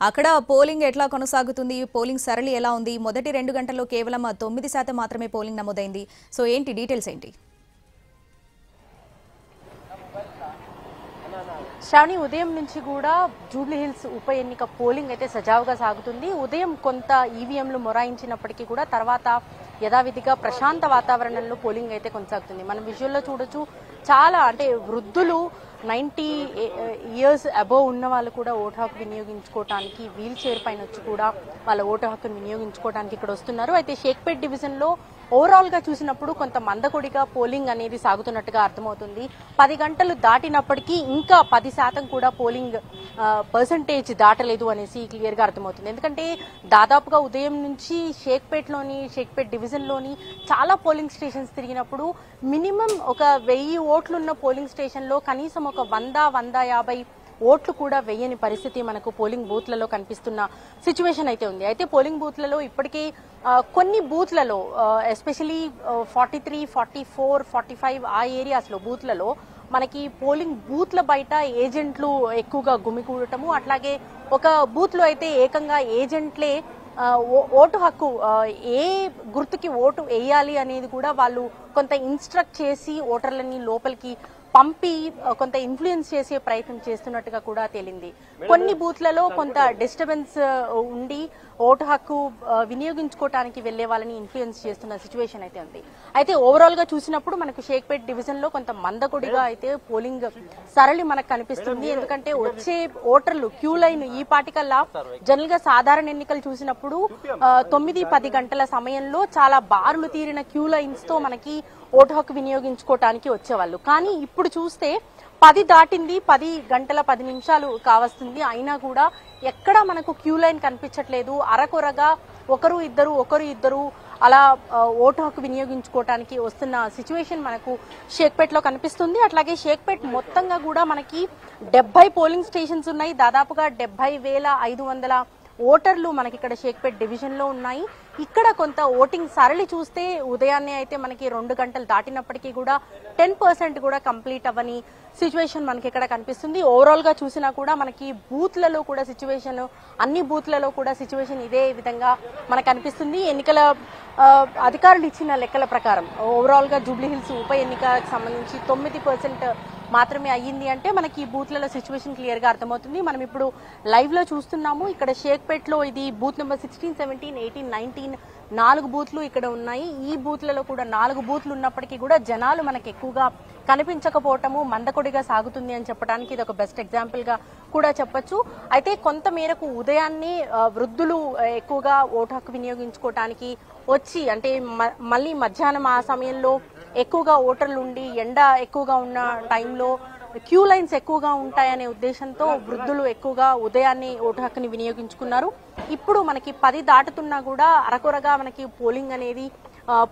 అక్కడ పోలింగ్ ఎట్లా కొనసాగుతుంది? పోలింగ్ సరళి ఎలా ఉంది? మొదటి 2 గంటల్లో కేవలం 9% మాత్రమే పోలింగ్ నమోదైంది. సో ఏంటి డీటెయిల్స్ ఏంటి? శ్రావణి, ఉదయం నుంచి కూడా జూబ్లీ హిల్స్ ఉప ఎన్నిక పోలింగ్ అయితే సజావుగా సాగుతుంది. ఉదయం కొంత ఈవీఎంలు మొరాయించినప్పటికీ కూడా తర్వాత యథావిధిగా ప్రశాంత వాతావరణంలో పోలింగ్ అయితే కొనసాగుతుంది. మనం విజువల్లో చూడొచ్చు, చాలా అంటే వృద్ధులు 90 ఇయర్స్ అబోవ్ ఉన్న వాళ్ళు కూడా ఓటు హక్కు వినియోగించుకోవడానికి వీల్ చైర్ పైన వచ్చి కూడా వాళ్ళ ఓటు హక్కును వినియోగించుకోవడానికి ఇక్కడ వస్తున్నారు. అయితే షేక్పేట్ డివిజన్లో ఓవరాల్ గా చూసినప్పుడు కొంత మందకొడిగా పోలింగ్ అనేది సాగుతున్నట్టుగా అర్థమవుతుంది. 10 గంటలు దాటినప్పటికీ ఇంకా 10% కూడా పోలింగ్ పర్సంటేజ్ దాటలేదు అనేసి క్లియర్ గా అర్థమవుతుంది. ఎందుకంటే దాదాపుగా ఉదయం నుంచి షేక్పేట్ డివిజన్ లోని చాలా పోలింగ్ స్టేషన్స్ తిరిగినప్పుడు మినిమం ఒక 1000 ఓట్లున్న పోలింగ్ స్టేషన్ లో కనీసం ఒక 100-150 ఓట్లు కూడా వేయని పరిస్థితి మనకు పోలింగ్ బూత్లలో కనిపిస్తున్న సిచ్యువేషన్ అయితే ఉంది. అయితే పోలింగ్ బూత్లలో ఇప్పటికే కొన్ని బూత్లలో ఎస్పెషలీ 43, 44, 45 ఆ ఏరియాస్లో బూత్లలో మనకి పోలింగ్ బూత్ల బయట ఏజెంట్లు ఎక్కువగా గుమికూడటము, అట్లాగే ఒక బూత్లో అయితే ఏకంగా ఏజెంట్లే ఓటు హక్కు ఏ గుర్తుకి ఓటు వేయాలి అనేది కూడా వాళ్ళు కొంత ఇన్స్ట్రక్ట్ చేసి ఓటర్లని లోపలికి పంపి కొంత ఇన్ఫ్లుయెన్స్ చేసే ప్రయత్నం చేస్తున్నట్టుగా కూడా తేలింది. కొన్ని బూత్లలో కొంత డిస్టర్బెన్స్ ఉండి ఓటు హక్కు వినియోగించుకోవడానికి వెళ్లే వాళ్ళని ఇన్ఫ్లుయెన్స్ చేస్తున్న సిచ్యువేషన్ అయితే ఉంది. అయితే ఓవరాల్ గా చూసినప్పుడు మనకు షేక్పేట్ డివిజన్ లో కొంత మందకొడిగా అయితే పోలింగ్ సరళి మనకు కనిపిస్తుంది. ఎందుకంటే వచ్చే ఓటర్లు క్యూ లైన్ ఈ పాటికల్లా జనరల్ గా సాధారణ ఎన్నికలు చూసినప్పుడు 9-10 గంటల సమయంలో చాలా బారులు తీరిన క్యూ లైన్స్ తో మనకి ఓటు హక్కు వినియోగించుకోవటానికి వచ్చేవాళ్ళు. కానీ ఇప్పుడు చూస్తే 10 దాటింది, 10 గంటల 10 నిమిషాలు కావస్తుంది, అయినా కూడా ఎక్కడ మనకు క్యూ లైన్ కనిపించట్లేదు. అరకొరగా ఒకరు ఇద్దరు అలా ఓటు హక్కు వినియోగించుకోవటానికి వస్తున్న సిచ్యువేషన్ మనకు షేక్పేట్ లో కనిపిస్తుంది. అట్లాగే షేక్పేట్ మొత్తంగా కూడా మనకి 70 పోలింగ్ స్టేషన్స్ ఉన్నాయి. దాదాపుగా 70,500 ఓటర్లు మనకి ఇక్కడ షేక్పేట్ డివిజన్ లో ఉన్నాయి. ఇక్కడ కొంత ఓటింగ్ సరళి చూస్తే ఉదయాన్నే అయితే మనకి 2 గంటలు దాటినప్పటికీ కూడా 10% కూడా కంప్లీట్ అవ్వని సిచ్యువేషన్ మనకి ఇక్కడ కనిపిస్తుంది. ఓవరాల్ గా చూసినా కూడా మనకి బూత్లలో కూడా సిచ్యువేషన్, అన్ని బూత్లలో కూడా సిచ్యువేషన్ ఇదే విధంగా మనకు కనిపిస్తుంది. ఎన్నికల అధికారులు ఇచ్చిన లెక్కల ప్రకారం ఓవరాల్ గా జూబ్లీ హిల్స్ ఉప ఎన్నికకు సంబంధించి 9% మాత్రమే అయ్యింది అంటే మనకి ఈ బూత్లలో సిచ్యువేషన్ క్లియర్ గా అర్థమవుతుంది. మనం ఇప్పుడు లైవ్ లో చూస్తున్నాము. ఇక్కడ షేక్పేట్ లో ఇది బూత్ నెంబర్ 16, 17, 18, 19 4 బూత్లు ఇక్కడ ఉన్నాయి. ఈ బూత్లలో కూడా 4 బూత్లు ఉన్నప్పటికీ కూడా జనాలు మనకు ఎక్కువగా కనిపించకపోవటము మందకొడిగా సాగుతుంది అని చెప్పడానికి ఇది ఒక బెస్ట్ ఎగ్జాంపుల్ గా కూడా చెప్పొచ్చు. అయితే కొంత మేరకు ఉదయాన్నే వృద్ధులు ఎక్కువగా ఓటు హక్కు వినియోగించుకోవటానికి వచ్చి, అంటే మళ్ళీ మధ్యాహ్నం ఆ సమయంలో ఎక్కువగా ఓటర్లు ఉండి ఎండ ఎక్కువగా ఉన్న టైంలో క్యూ లైన్స్ ఎక్కువగా ఉంటాయనే ఉద్దేశంతో వృద్ధులు ఎక్కువగా ఉదయాన్నే ఓటు హక్కుని వినియోగించుకున్నారు. ఇప్పుడు మనకి 10 దాటుతున్నా కూడా అరకొరగా మనకి పోలింగ్ అనేది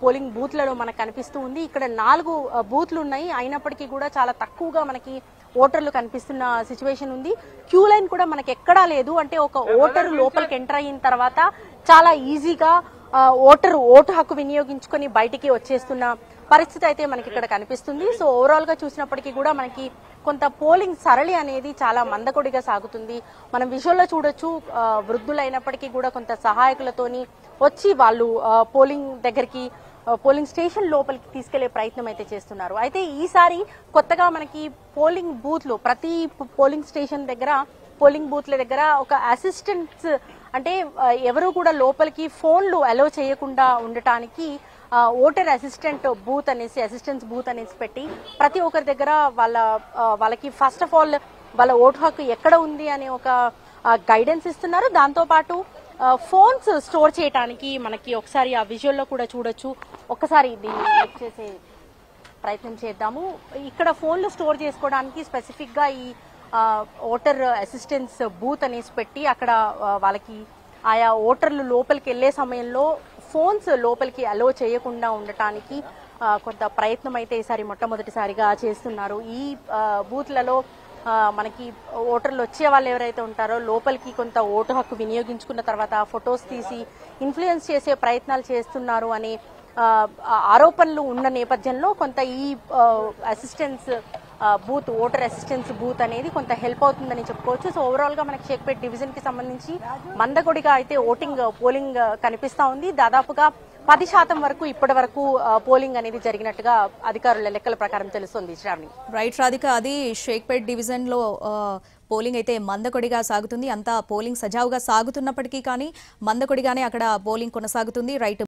పోలింగ్ బూత్లలో మనకు కనిపిస్తూ ఉంది. ఇక్కడ 4 బూత్లు ఉన్నాయి, అయినప్పటికీ కూడా చాలా తక్కువగా మనకి ఓటర్లు కనిపిస్తున్న సిచ్యువేషన్ ఉంది. క్యూ లైన్ కూడా మనకి ఎక్కడా లేదు. అంటే ఒక ఓటరు లోపలికి ఎంటర్ అయిన తర్వాత చాలా ఈజీగా ఓటు హక్కు వినియోగించుకొని బయటికి వచ్చేస్తున్న పరిస్థితి అయితే మనకి ఇక్కడ కనిపిస్తుంది. సో ఓవరాల్ గా చూసినప్పటికీ కూడా మనకి కొంత పోలింగ్ సరళి అనేది చాలా మందకొడిగా సాగుతుంది. మనం విజువల్లో చూడొచ్చు, వృద్ధులైనప్పటికీ కూడా కొంత సహాయకులతోని వచ్చి వాళ్ళు పోలింగ్ దగ్గరికి, పోలింగ్ స్టేషన్ లోపలికి తీసుకెళ్లే ప్రయత్నం అయితే చేస్తున్నారు. అయితే ఈసారి కొత్తగా మనకి పోలింగ్ బూత్లు, ప్రతి పోలింగ్ స్టేషన్ దగ్గర, పోలింగ్ బూత్ల దగ్గర ఒక అసిస్టెంట్స్, అంటే ఎవరు కూడా లోపలికి ఫోన్లు అలో చేయకుండా ఉండటానికి ఓటర్ అసిస్టెంట్ బూత్ అనేసి, అసిస్టెంట్స్ బూత్ అనేసి పెట్టి ప్రతి ఒక్కరి దగ్గర వాళ్ళకి ఫస్ట్ ఆఫ్ ఆల్ వాళ్ళ ఓటు హక్కు ఎక్కడ ఉంది అనే ఒక గైడెన్స్ ఇస్తున్నారు. దాంతోపాటు ఫోన్స్ స్టోర్ చేయడానికి మనకి ఒకసారి ఆ విజువల్లో కూడా చూడొచ్చు. ఒకసారి దీన్ని చెక్ చేసే ప్రయత్నం చేద్దాము. ఇక్కడ ఫోన్లు స్టోర్ చేసుకోవడానికి స్పెసిఫిక్ గా ఈ ఓటర్ అసిస్టెంట్స్ బూత్ అనేసి పెట్టి అక్కడ వాళ్ళకి ఆయా ఓటర్లు లోపలికి వెళ్లే సమయంలో ఫోన్స్ లోపలికి అలో చేయకుండా ఉండటానికి కొంత ప్రయత్నం అయితే ఈసారి మొట్టమొదటిసారిగా చేస్తున్నారు. ఈ బూత్లలో మనకి ఓటర్లు వచ్చే వాళ్ళు ఎవరైతే ఉంటారో లోపలికి కొంత ఓటు హక్కు వినియోగించుకున్న తర్వాత ఫొటోస్ తీసి ఇన్ఫ్లుయెన్స్ చేసే ప్రయత్నాలు చేస్తున్నారు అనే ఆరోపణలు ఉన్న నేపథ్యంలో కొంత ఈ assistants booth voter assistance booth అనేది కొంత హెల్ప్ అవుతుందని చెప్పుకోవచ్చు. సో ఓవరాల్గా మనకి షేక్పేట్ డివిజన్కి సంబంధించి మందకొడిగా అయితే పోలింగ్ కనిపిస్తూ ఉంది. దాదాపుగా 10% వరకు ఇప్పటి వరకు పోలింగ్ అనేది జరిగినట్టుగా అధికారుల లెక్కల ప్రకారం తెలుస్తుంది. శ్రావణి. రైట్ రాధిక, అది షేక్పేట్ డివిజన్లో పోలింగ్ అయితే మందకొడిగా సాగుతుంది. అంతా పోలింగ్ సజావుగా సాగుతున్నప్పటికీ కానీ మందకొడిగానే అక్కడ పోలింగ్ కొనసాగుతుంది. రైట్.